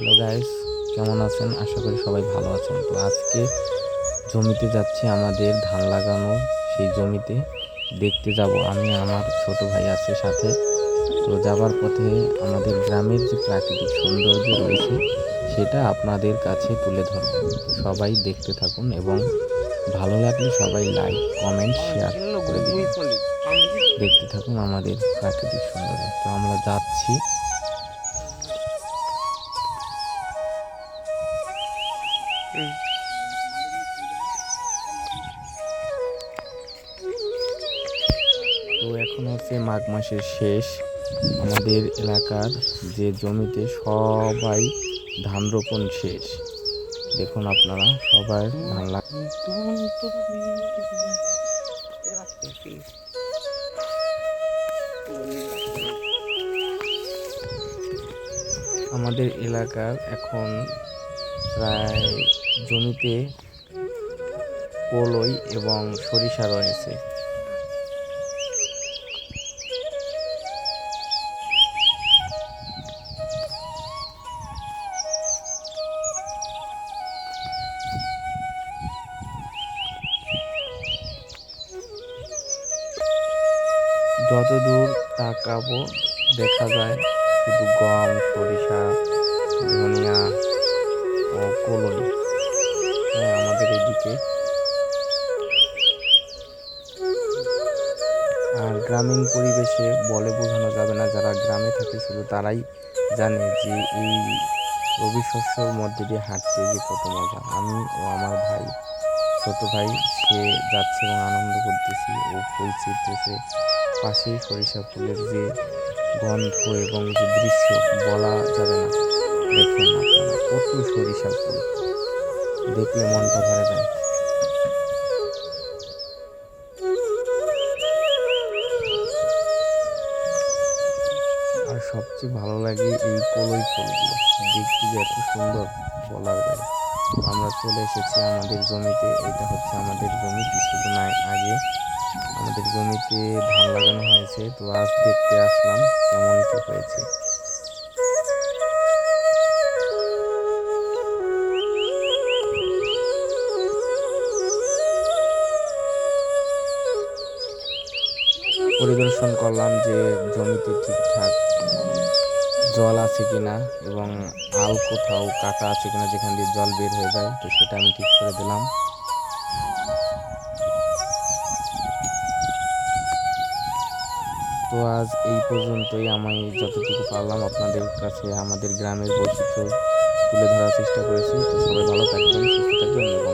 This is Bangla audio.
হ্যালো গাইস, কেমন আছেন? আশা করি সবাই ভালো আছেন। তো আজকে জমিতে যাচ্ছি, আমাদের ধান লাগানো সেই জমিতে দেখতে যাব। আমি আমার ছোট ভাই আছে সাথে। তো যাবার পথে আমাদের গ্রামের যে প্রাকৃতিক সৌন্দর্য রয়েছে সেটা আপনাদের কাছে তুলে ধরব। তো সবাই দেখতে থাকুন এবং ভালো লাগলে সবাই লাইক কমেন্ট শেয়ার করে দিবেন। দেখতে থাকুন আমাদের প্রাকৃতিক সৌন্দর্য। তো আমরা যাচ্ছি। তো এখন হচ্ছে মাঘ মাসের শেষ। আমাদের এলাকার যে জমিতে সবাই ধান রোপণ শেষ। দেখুন আপনারা সবাই ধান আমাদের এলাকার এখন প্রায় জমিতে কলই এবং সরিষা রয়েছে। যতদূর তাকাবো দেখা যায় শুধু গম, সরিষা, ধনিয়া ও কলই। হ্যাঁ, আমাদের এদিকে। আর গ্রামীণ পরিবেশে বলে বোঝানো যাবে না, যারা গ্রামে থাকে শুধু তারাই জানে যে এই রবি শস্যর মধ্যে দিয়ে হাঁটতে যে কত মজা। আমি ও আমার ভাই, ছোট ভাই, সে যাচ্ছে এবং আনন্দ করতেছি। ও ফুল ছিঁড়তেছে। পাশেই সরিষা ফুলের যে গন্ধ এবং যে দৃশ্য বলা যাবে না। দেখেন আপনারা কত সরিষা ফুল, দেখলে মনটা ভরে যায়। আর সবচেয়ে ভালো লাগে এই কলই ফুলগুলো, দেখতে যে এত সুন্দর বলার বাইরে। তো আমরা চলে এসেছি আমাদের জমিতে। এটা হচ্ছে আমাদের জমি। কিছুদিন আগে আমাদের জমিতে ধান লাগানো হয়েছে। তো আজ দেখতে আসলাম কেমন কি হয়েছে। পরিদর্শন করলাম যে জমিতে ঠিকঠাক জল আছে কিনা এবং আল কোথাও কাটা আছে কিনা যেখান দিয়ে জল বের হয়ে যায়, তো সেটা আমি ঠিক করে দিলাম। তো আজ এই পর্যন্তই। আমি যতটুকু পারলাম আপনাদের কাছে আমাদের গ্রামের বৈচিত্র্য তুলে ধরার চেষ্টা করেছি। তো সবাই ভালো থাকবেন, সুস্থ থাকবেন এবং